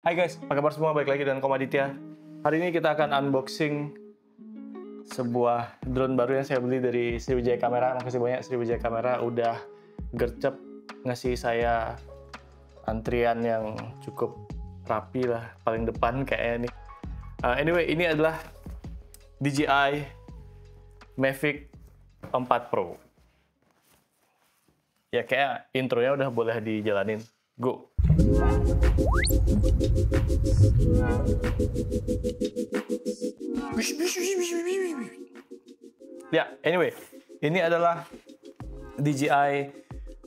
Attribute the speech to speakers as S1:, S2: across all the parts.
S1: Hai guys, apa kabar semua? Balik lagi dengan Komaditya. Hari ini kita akan unboxing sebuah drone baru yang saya beli dari Sriwijaya Kamera. Makasih banyak Sriwijaya Kamera udah gercep ngasih saya antrian yang cukup rapi lah, paling depan kayaknya nih. Anyway, ini adalah DJI Mavic 4 Pro. Ya kayak intronya udah boleh dijalanin. Go! Ya, anyway, ini adalah DJI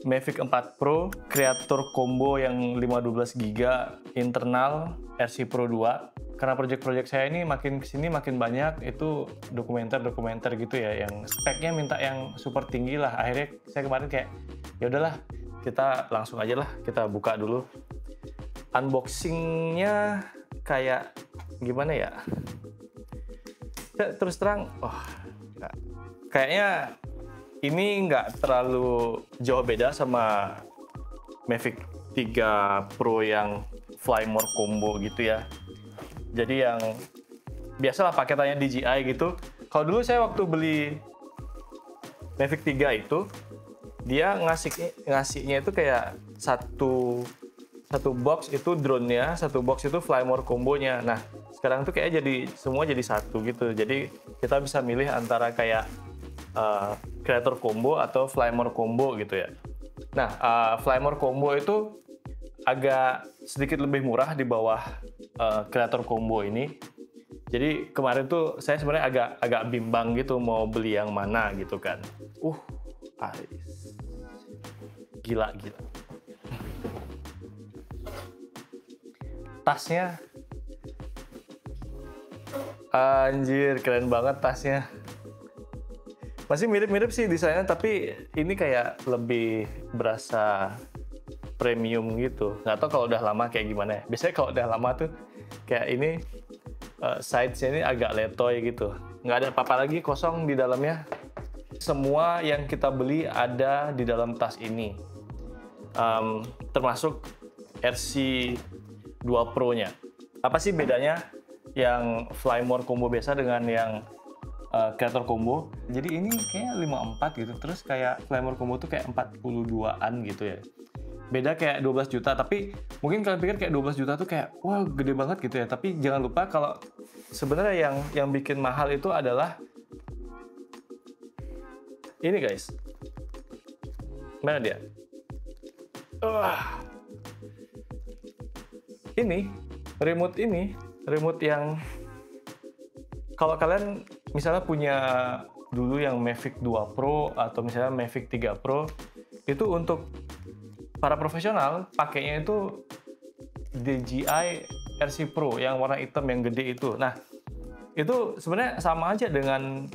S1: Mavic 4 Pro Creator Combo yang 512 GB internal RC Pro 2. Karena project-project saya ini makin kesini makin banyak itu dokumenter gitu ya, yang speknya minta yang super tinggi lah. Akhirnya saya kemarin kayak ya udahlah, kita langsung aja lah, kita buka dulu. Unboxingnya kayak gimana ya? Terus terang, kayaknya ini nggak terlalu jauh beda sama Mavic 3 Pro yang Fly More Combo gitu ya. Jadi yang biasalah paketannya DJI gitu. Kalau dulu saya waktu beli Mavic 3 itu, dia ngasihnya itu kayak satu box itu drone-nya, satu box itu Fly More Combo-nya. Nah, sekarang tuh kayak semua jadi satu gitu. Jadi kita bisa milih antara kayak Creator Combo atau Fly More Combo gitu ya. Nah, Fly More Combo itu agak sedikit lebih murah di bawah Creator Combo ini. Jadi kemarin tuh saya sebenarnya agak bimbang gitu mau beli yang mana gitu kan. Gila. Tasnya, anjir keren banget tasnya. Masih mirip-mirip sih desainnya, tapi ini kayak lebih berasa premium gitu. Nggak tahu kalau udah lama kayak gimana ya. Biasanya kalau udah lama tuh kayak ini sides-nya ini agak letoy gitu. Nggak ada apa-apa lagi, kosong di dalamnya. Semua yang kita beli ada di dalam tas ini. Termasuk RC2 Pro-nya. Apa sih bedanya yang Fly More Combo biasa dengan yang Creator Combo? Jadi ini kayak 54 gitu, terus kayak Fly More Combo tuh kayak 42-an gitu ya. Beda kayak 12 juta, tapi mungkin kalian pikir kayak 12 juta tuh kayak wah gede banget gitu ya. Tapi jangan lupa kalau sebenarnya yang bikin mahal itu adalah ini guys. Mana dia? Ini remote yang kalau kalian misalnya punya dulu yang Mavic 2 Pro atau misalnya Mavic 3 Pro, itu untuk para profesional pakainya itu DJI RC Pro yang warna hitam yang gede itu. Nah, itu sebenarnya sama aja dengan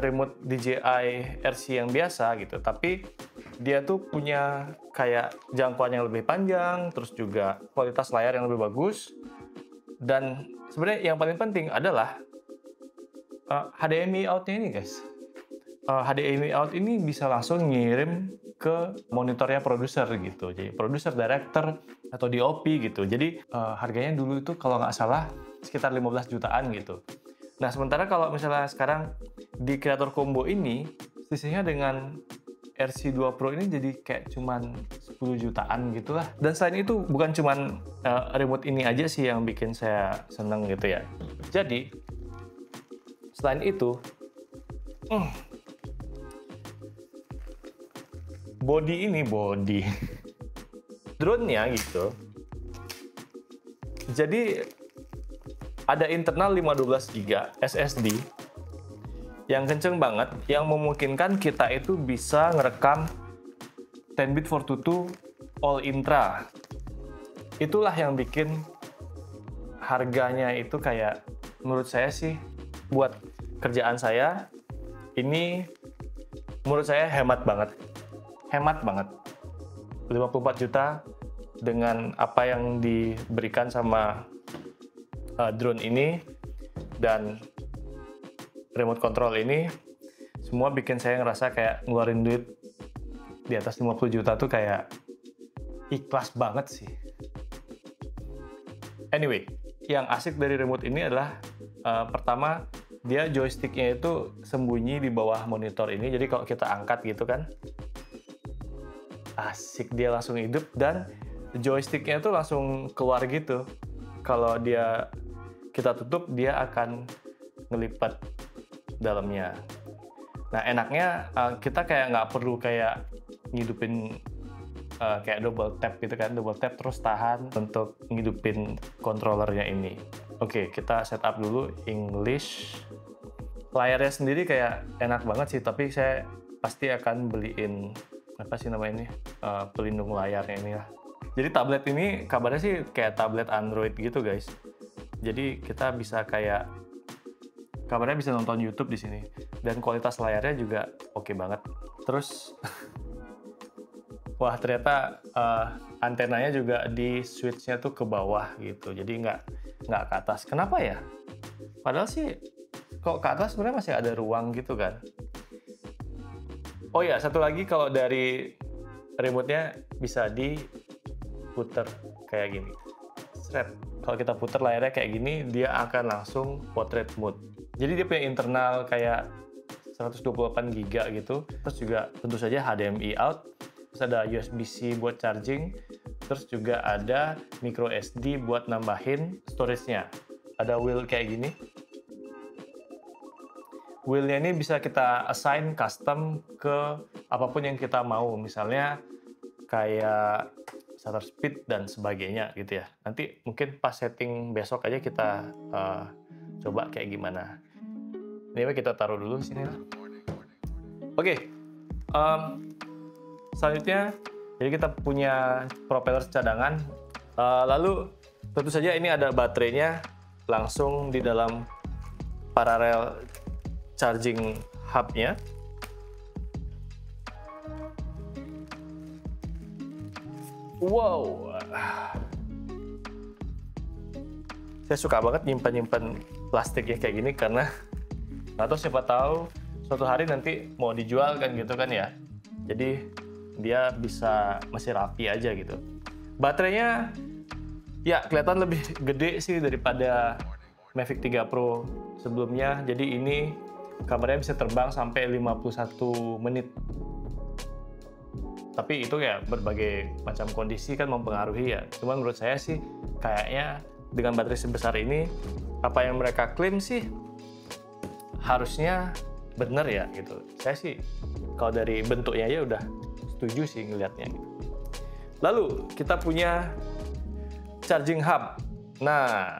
S1: remote DJI RC yang biasa gitu, tapi dia tuh punya kayak jangkauan yang lebih panjang, terus juga kualitas layar yang lebih bagus, dan sebenarnya yang paling penting adalah HDMI out-nya ini guys. HDMI out ini bisa langsung ngirim ke monitornya produser gitu, jadi produser, director, atau DOP gitu. Jadi harganya dulu itu kalau nggak salah sekitar 15 jutaan gitu. Nah, sementara kalau misalnya sekarang di Creator Combo ini, selisihnya dengan RC2 Pro ini jadi kayak cuman 10 jutaan gitu lah. Dan selain itu bukan cuman remote ini aja sih yang bikin saya seneng gitu ya. Jadi selain itu body drone-nya gitu. Jadi ada internal 512 GB SSD yang kenceng banget, yang memungkinkan kita itu bisa ngerekam 10-bit 422 all intra. Itulah yang bikin harganya itu kayak, menurut saya sih, buat kerjaan saya, ini menurut saya hemat banget. 54 juta dengan apa yang diberikan sama drone ini dan remote control ini, semua bikin saya ngerasa kayak ngeluarin duit di atas 50 juta tuh kayak ikhlas banget sih. Anyway, yang asik dari remote ini adalah pertama dia joysticknya itu sembunyi di bawah monitor ini. Jadi kalau kita angkat gitu kan, asik, dia langsung hidup dan joysticknya itu langsung keluar gitu. Kalau kita tutup, dia akan ngelipat dalamnya. Nah enaknya kita kayak nggak perlu kayak ngidupin kayak double tap gitu kan, double tap terus tahan untuk ngidupin controllernya ini. Oke, kita setup dulu English. Layarnya sendiri kayak enak banget sih, tapi saya pasti akan beliin apa sih namanya ini, pelindung layarnya ini lah. Jadi tablet ini kabarnya sih kayak tablet Android gitu guys. Jadi kita bisa kayak kabarnya bisa nonton YouTube di sini dan kualitas layarnya juga oke banget. Terus wah ternyata antenanya juga di switch-nya tuh ke bawah gitu, jadi nggak ke atas. Kenapa ya? Padahal sih kok ke atas sebenarnya masih ada ruang gitu kan. Oh ya, satu lagi, kalau dari remote-nya bisa diputer kayak gini. Seret. Kalau kita puter layarnya kayak gini, dia akan langsung portrait mode. Jadi dia punya internal kayak 128 GB gitu. Terus juga tentu saja HDMI out. Terus ada USB-C buat charging, terus juga ada micro SD buat nambahin storage-nya. Ada wheel kayak gini. Wheel-nya ini bisa kita assign custom ke apapun yang kita mau, misalnya kayak shutter speed dan sebagainya gitu ya. Nanti mungkin pas setting besok aja kita coba kayak gimana. Ini kita taruh dulu sini lah. Oke. Selanjutnya, jadi kita punya propeller cadangan. Lalu tentu saja ini ada baterainya langsung di dalam parallel charging hub-nya. Wow, saya suka banget nyimpan plastiknya kayak gini karena atau siapa tahu suatu hari nanti mau dijual kan gitu kan ya. Jadi dia bisa masih rapi aja gitu. Baterainya ya kelihatan lebih gede sih daripada Mavic 3 Pro sebelumnya. Jadi ini kameranya bisa terbang sampai 51 menit. Tapi itu ya berbagai macam kondisi kan mempengaruhi ya. Cuman menurut saya sih kayaknya dengan baterai sebesar ini, apa yang mereka klaim sih harusnya bener ya gitu. Saya sih kalau dari bentuknya ya udah setuju sih ngelihatnya. Lalu kita punya charging hub. Nah,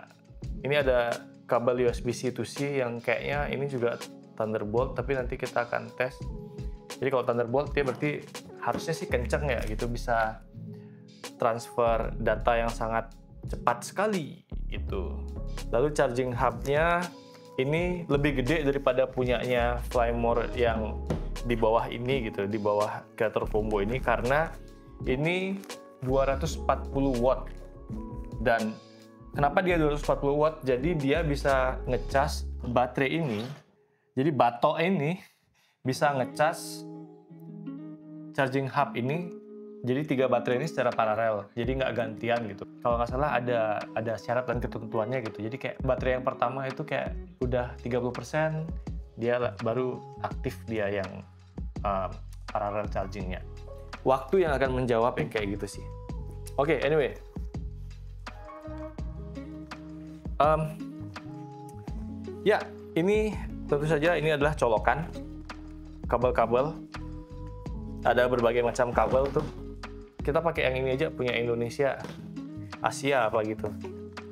S1: ini ada kabel USB-C to C yang kayaknya ini juga Thunderbolt, tapi nanti kita akan tes. Jadi kalau Thunderbolt dia berarti harusnya sih kenceng ya gitu, bisa transfer data yang sangat cepat sekali gitu. Lalu charging hub-nya ini lebih gede daripada punyanya Flymore yang di bawah ini gitu, di bawah Creator Combo ini, karena ini 240 watt. Dan kenapa dia 240 watt? Jadi dia bisa ngecas baterai ini. Jadi batok ini bisa ngecas charging hub ini. Jadi 3 baterai ini secara paralel, jadi nggak gantian gitu. Kalau nggak salah ada syarat dan ketentuannya gitu. Jadi kayak baterai yang pertama itu kayak udah 30%, dia baru aktif dia yang parallel chargingnya. Waktu yang akan menjawab yang kayak gitu sih. Oke, anyway. Ya, ini tentu saja ini adalah colokan kabel-kabel. Ada berbagai macam kabel tuh. Kita pakai yang ini aja, punya Indonesia, Asia apa gitu.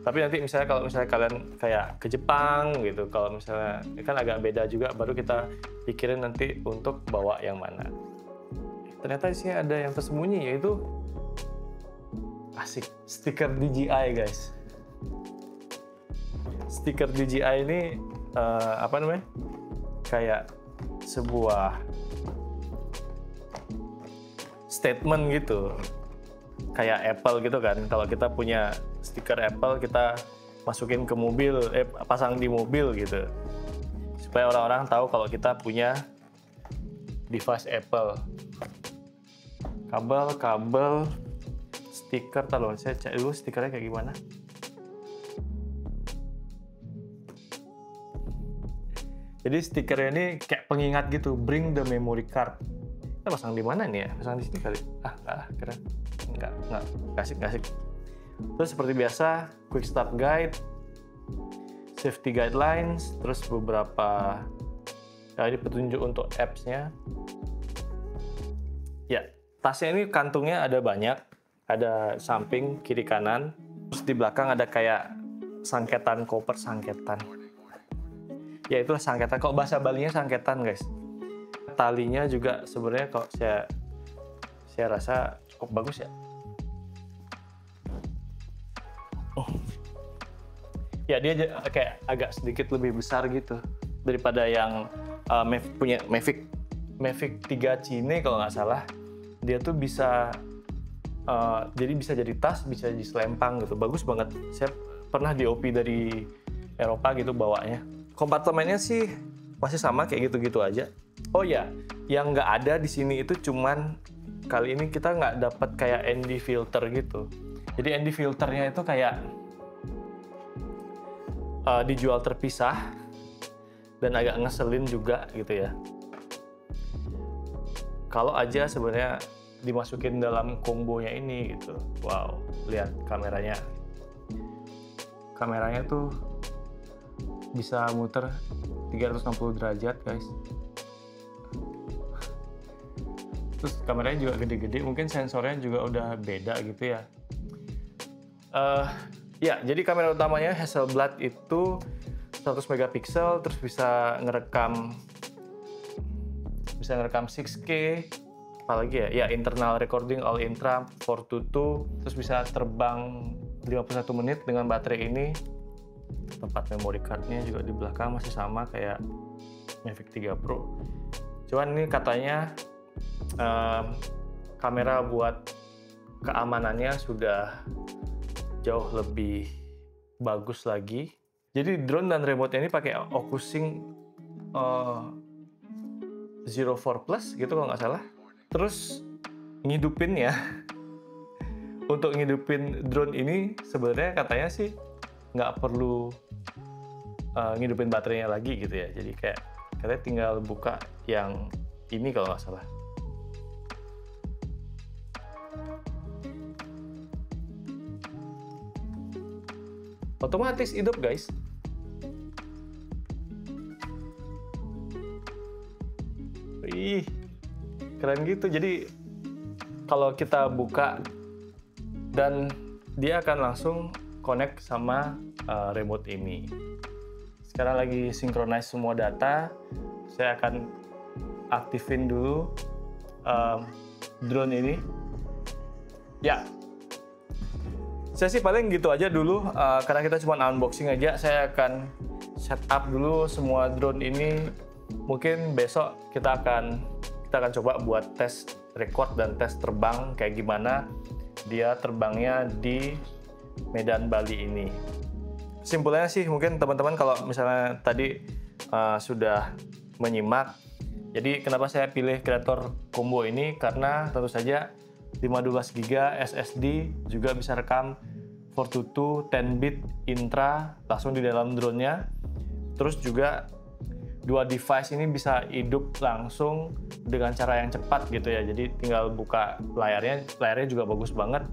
S1: Tapi nanti misalnya kalau misalnya kalian kayak ke Jepang gitu, kalau misalnya kan agak beda juga, baru kita pikirin nanti untuk bawa yang mana. Ternyata di sini ada yang tersembunyi, yaitu asik, stiker DJI guys. Stiker DJI ini apa namanya? Kayak sebuah statement gitu, kayak Apple gitu kan. Kalau kita punya stiker Apple, kita masukin ke mobil, pasang di mobil gitu, supaya orang-orang tahu kalau kita punya device Apple. Kabel stiker, taruh saya cek dulu stikernya kayak gimana. Jadi stikernya ini kayak pengingat gitu, bring the memory card. Kita pasang di mana nih ya? Pasang di sini kali. Keren. Enggak asik. Terus seperti biasa, quick start guide, safety guidelines, terus beberapa ini petunjuk untuk apps-nya. Ya, tasnya ini kantungnya ada banyak, ada samping, kiri, kanan. Terus di belakang ada kayak sangketan, koper sangketan. Ya itulah sangketan, kalau bahasa Balinya sangketan guys. Talinya juga sebenarnya kalau saya rasa cukup bagus ya. Ya dia kayak agak sedikit lebih besar gitu daripada yang punya Mavic 3 Cine kalau nggak salah. Dia tuh bisa bisa jadi tas, bisa jadi selempang gitu. Bagus banget. Saya pernah di OP dari Eropa gitu bawanya. Kompartemennya sih masih sama kayak gitu-gitu aja. Oh ya, yang nggak ada di sini itu cuman kali ini kita nggak dapat kayak ND filter gitu. Jadi ND filternya itu kayak dijual terpisah dan agak ngeselin juga gitu ya. Kalau aja sebenarnya dimasukin dalam kombonya ini gitu. Wow, lihat kameranya. Kameranya tuh bisa muter 360 derajat guys. Terus kameranya juga gede-gede, mungkin sensornya juga udah beda gitu ya. Ya, jadi kamera utamanya Hasselblad itu 100 megapiksel, terus bisa ngerekam 6K, apalagi ya, internal recording all intra 422, terus bisa terbang 51 menit dengan baterai ini. Tempat memory card-nya juga di belakang masih sama kayak Mavic 3 Pro. Cuman ini katanya kamera buat keamanannya sudah jauh lebih bagus lagi. Jadi drone dan remote ini pakai OcuSync 04 Plus gitu kalau nggak salah. Terus ngidupinnya, untuk ngidupin drone ini sebenarnya katanya sih nggak perlu ngidupin baterainya lagi gitu ya. Jadi kayak katanya tinggal buka yang ini kalau nggak salah. Otomatis hidup guys. Wih, keren gitu. Jadi kalau kita buka dan dia akan langsung connect sama remote ini. Sekarang lagi synchronize semua data. Saya akan aktifin dulu drone ini. Ya, saya sih paling gitu aja dulu, karena kita cuma unboxing aja. Saya akan setup dulu semua drone ini. Mungkin besok kita akan coba buat tes record dan tes terbang kayak gimana dia terbangnya di Medan Bali ini. Simpulnya sih mungkin teman-teman kalau misalnya tadi sudah menyimak, jadi kenapa saya pilih Creator Combo ini, karena tentu saja 512 GB SSD juga bisa rekam 422 10-bit intra langsung di dalam drone-nya. Terus juga dua device ini bisa hidup langsung dengan cara yang cepat gitu ya. Jadi tinggal buka layarnya juga bagus banget.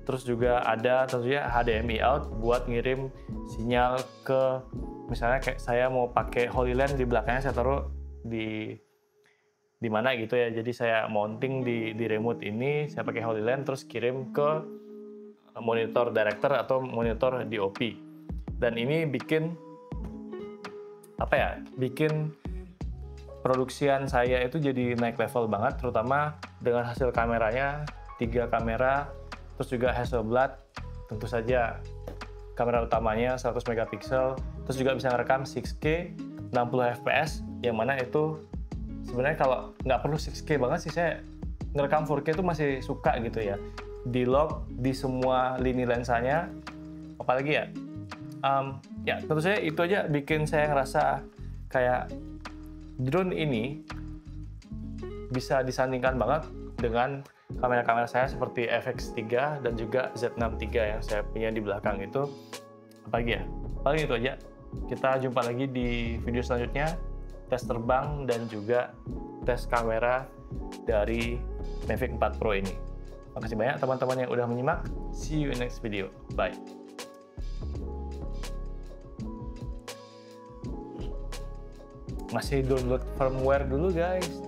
S1: Terus juga ada tentunya HDMI out buat ngirim sinyal ke, misalnya kayak saya mau pakai HoloLens, di belakangnya saya taruh di mana gitu ya. Jadi saya mounting di remote ini, saya pakai HoloLens terus kirim ke monitor director atau monitor DOP. Dan ini bikin produksian saya itu jadi naik level banget, terutama dengan hasil kameranya, 3 kamera, terus juga Hasselblad, tentu saja kamera utamanya 100 megapiksel, terus juga bisa ngerekam 6K 60 fps, yang mana itu sebenarnya kalau nggak perlu 6K banget sih, saya ngerekam 4K itu masih suka gitu ya. Di log di semua lini lensanya, apalagi ya, ya tentu saja itu aja bikin saya ngerasa kayak drone ini bisa disandingkan banget dengan kamera-kamera saya seperti FX3 dan juga Z6 III yang saya punya di belakang itu. Apalagi ya, paling itu aja. Kita jumpa lagi di video selanjutnya. tes terbang dan juga tes kamera dari Mavic 4 Pro ini. Makasih banyak teman-teman yang udah menyimak. See you in next video. Bye. Masih download firmware dulu guys.